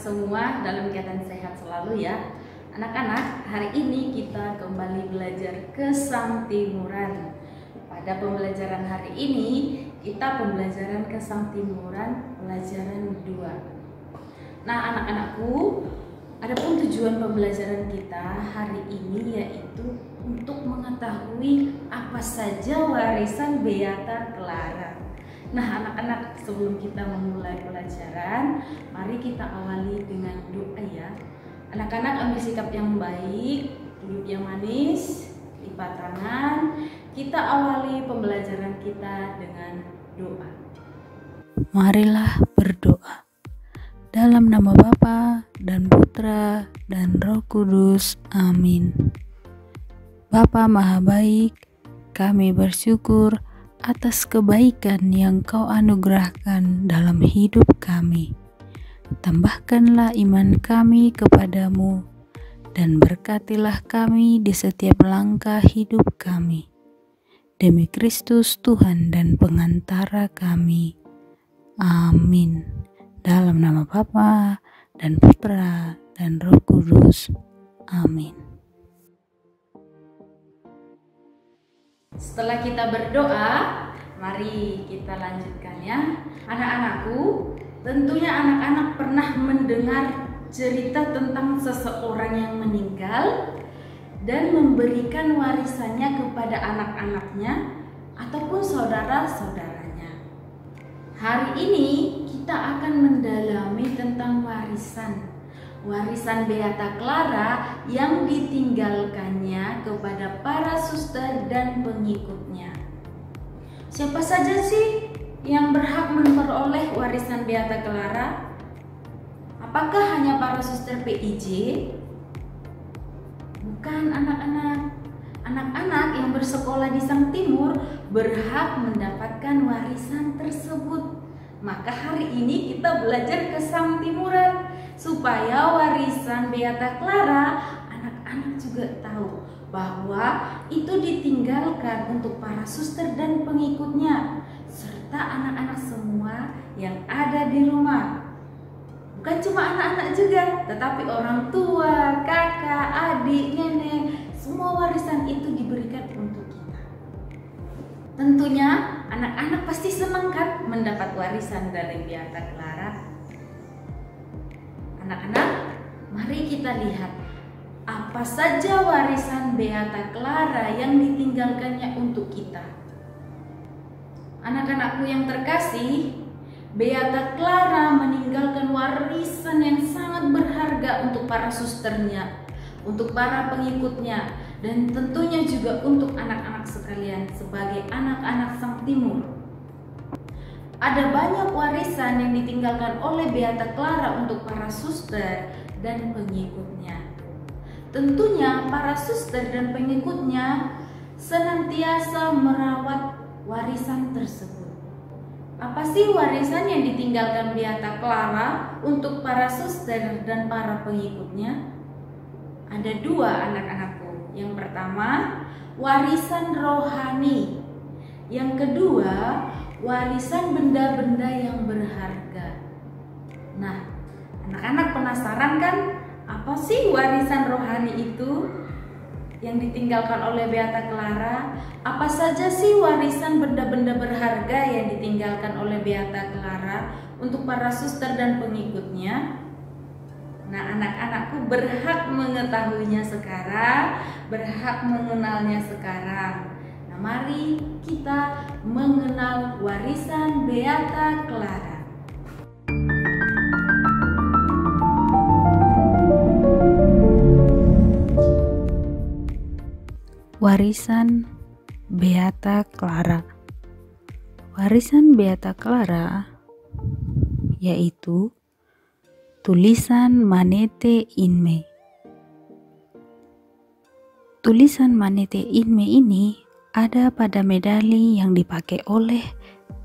semua dalam keadaan sehat selalu ya. Anak-anak, hari ini kita kembali belajar Kesamtimuran. Pada pembelajaran hari ini, kita pembelajaran Kesamtimuran pelajaran 2. Nah, anak-anakku, adapun tujuan pembelajaran kita hari ini yaitu untuk mengetahui apa saja warisan Beata Clara. Nah, anak-anak, sebelum kita memulai pelajaran, mari kita awali dengan doa ya. Anak-anak, ambil sikap yang baik, duduk yang manis, lipat tangan. Kita awali pembelajaran kita dengan doa. Marilah berdoa. Dalam nama Bapa dan Putra dan Roh Kudus. Amin. Bapa Maha Baik, kami bersyukur atas kebaikan yang Kau anugerahkan dalam hidup kami. Tambahkanlah iman kami kepadamu dan berkatilah kami di setiap langkah hidup kami. Demi Kristus Tuhan dan pengantara kami. Amin. Dalam nama Bapa dan Putra dan Roh Kudus. Amin. Setelah kita berdoa, mari kita lanjutkan ya. Anak-anakku, tentunya anak-anak pernah mendengar cerita tentang seseorang yang meninggal dan memberikan warisannya kepada anak-anaknya ataupun saudara-saudaranya. Hari ini kita akan mendalami tentang warisan Beata Clara yang ditinggalkannya kepada para suster dan pengikutnya. Siapa saja sih yang berhak memperoleh warisan Beata Clara? Apakah hanya para suster PIJ? Bukan, anak-anak. Anak-anak yang bersekolah di Sang Timur berhak mendapatkan warisan tersebut. Maka hari ini kita belajar Kesamtimuran supaya warisan Beata Clara anak-anak juga tahu bahwa itu ditinggalkan untuk para suster dan pengikutnya serta anak-anak semua yang ada di rumah. Bukan cuma anak-anak juga, tetapi orang tua, kakak, adik, nenek, semua warisan itu diberikan untuk kita. Tentunya anak-anak pasti senang kan mendapat warisan dari Beata Clara. Anak-anak, mari kita lihat apa saja warisan Beata Clara yang ditinggalkannya untuk kita. Anak-anakku yang terkasih, Beata Clara meninggalkan warisan yang sangat berharga untuk para susternya, untuk para pengikutnya, dan tentunya juga untuk anak-anak sekalian sebagai anak-anak Sang Timur. Ada banyak warisan yang ditinggalkan oleh Beata Clara untuk para suster dan pengikutnya. Tentunya para suster dan pengikutnya senantiasa merawat warisan tersebut. Apa sih warisan yang ditinggalkan Beata Clara untuk para suster dan para pengikutnya? Ada dua, anak-anakku. Yang pertama, warisan rohani. Yang kedua, warisan benda-benda yang berharga. Nah, anak-anak penasaran kan apa sih warisan rohani itu yang ditinggalkan oleh Beata Clara? Apa saja sih warisan benda-benda berharga yang ditinggalkan oleh Beata Clara untuk para suster dan pengikutnya? Nah, anak-anakku berhak mengetahuinya sekarang, berhak mengenalnya sekarang. Nah, mari kita mengenal warisan Beata Clara. Warisan Beata Clara. Warisan Beata Clara yaitu tulisan Manete in Me. Tulisan Manete in Me ini ada pada medali yang dipakai oleh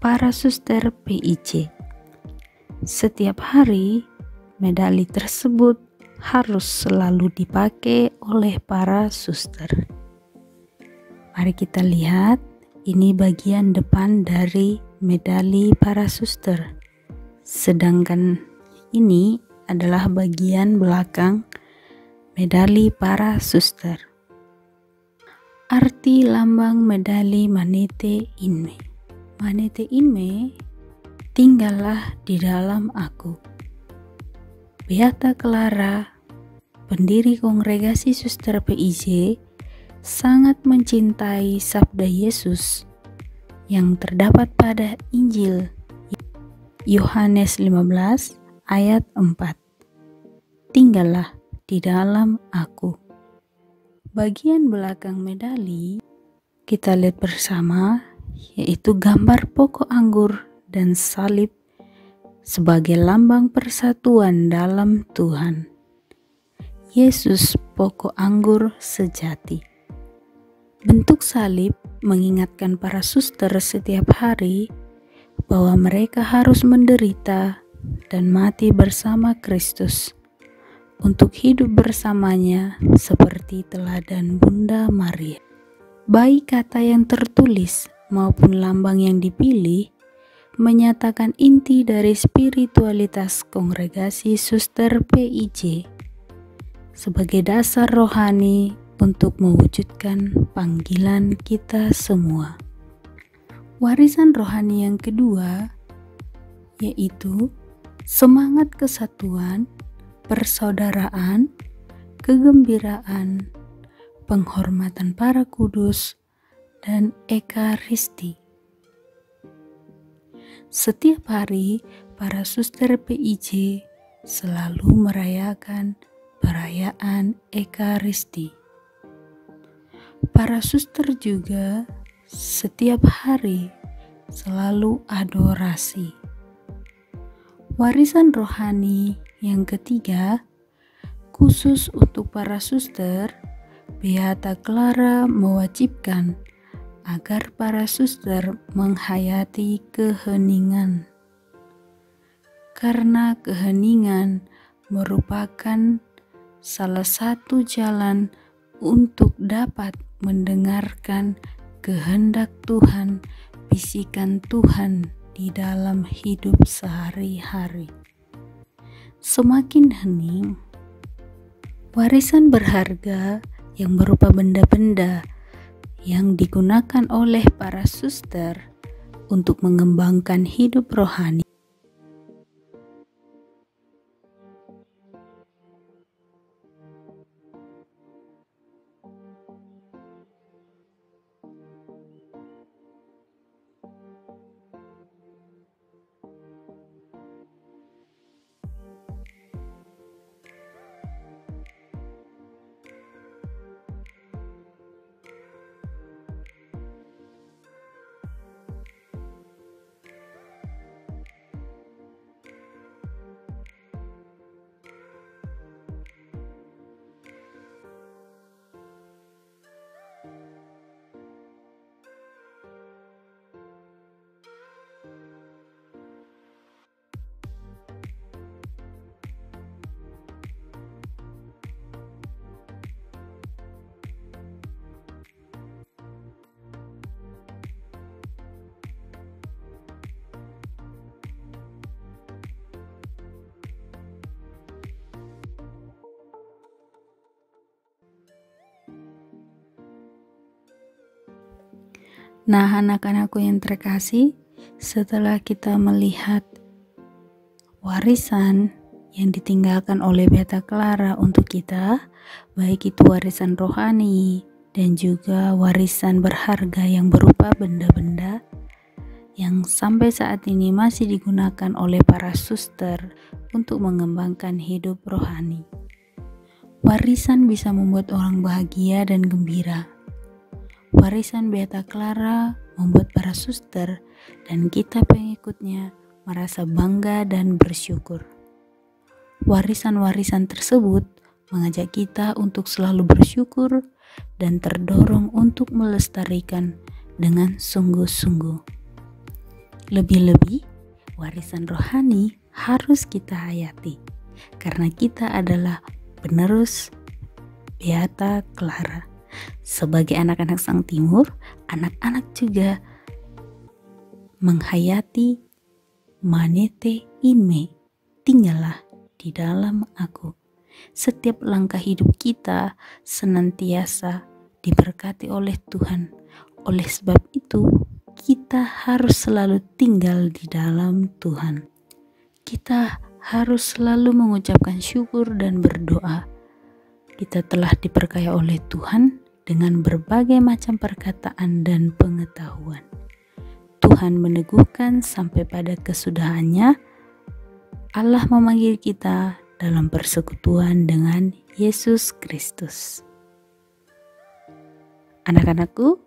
para suster PIJ. Setiap hari, medali tersebut harus selalu dipakai oleh para suster. Mari kita lihat, ini bagian depan dari medali para suster. Sedangkan ini adalah bagian belakang medali para suster. Arti lambang medali Manete Inme. Manete Inme, tinggallah di dalam aku. Beata Clara, pendiri kongregasi Suster PIJ, sangat mencintai sabda Yesus yang terdapat pada Injil Yohanes 15 ayat 4. Tinggallah di dalam aku. Bagian belakang medali kita lihat bersama, yaitu gambar pokok anggur dan salib sebagai lambang persatuan dalam Tuhan. Yesus pokok anggur sejati. Bentuk salib mengingatkan para suster setiap hari bahwa mereka harus menderita dan mati bersama Kristus untuk hidup bersamanya seperti teladan Bunda Maria. Baik kata yang tertulis maupun lambang yang dipilih menyatakan inti dari spiritualitas kongregasi Suster PIJ sebagai dasar rohani untuk mewujudkan panggilan kita semua. Warisan rohani yang kedua yaitu semangat kesatuan, persaudaraan, kegembiraan, penghormatan para kudus, dan ekaristi. Setiap hari, para suster PIJ selalu merayakan perayaan ekaristi. Para suster juga setiap hari selalu adorasi. Warisan rohani yang ketiga, khusus untuk para suster, Beata Clara mewajibkan agar para suster menghayati keheningan. Karena keheningan merupakan salah satu jalan untuk dapat mendengarkan kehendak Tuhan, bisikan Tuhan di dalam hidup sehari-hari. Semakin hening, warisan berharga yang berupa benda-benda yang digunakan oleh para suster untuk mengembangkan hidup rohani. Nah, anak-anakku yang terkasih, setelah kita melihat warisan yang ditinggalkan oleh Beata Clara untuk kita, baik itu warisan rohani dan juga warisan berharga yang berupa benda-benda yang sampai saat ini masih digunakan oleh para suster untuk mengembangkan hidup rohani. Warisan bisa membuat orang bahagia dan gembira. Warisan Beata Clara membuat para suster dan kita pengikutnya merasa bangga dan bersyukur. Warisan-warisan tersebut mengajak kita untuk selalu bersyukur dan terdorong untuk melestarikan dengan sungguh-sungguh. Lebih-lebih, warisan rohani harus kita hayati karena kita adalah penerus Beata Clara. Sebagai anak-anak Sang Timur, anak-anak juga menghayati Manete Inme, tinggallah di dalam Aku. Setiap langkah hidup kita senantiasa diberkati oleh Tuhan. Oleh sebab itu, kita harus selalu tinggal di dalam Tuhan. Kita harus selalu mengucapkan syukur dan berdoa. Kita telah diberkati oleh Tuhan dengan berbagai macam perkataan dan pengetahuan. Tuhan meneguhkan sampai pada kesudahannya. Allah memanggil kita dalam persekutuan dengan Yesus Kristus. Anak-anakku,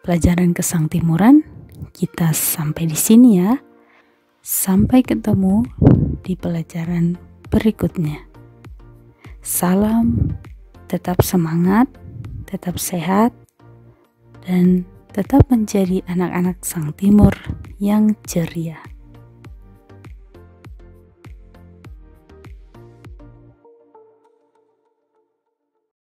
pelajaran Kesang Timuran kita sampai di sini ya. Sampai ketemu di pelajaran berikutnya. Salam, tetap semangat, tetap sehat, dan tetap menjadi anak-anak Sang Timur yang ceria.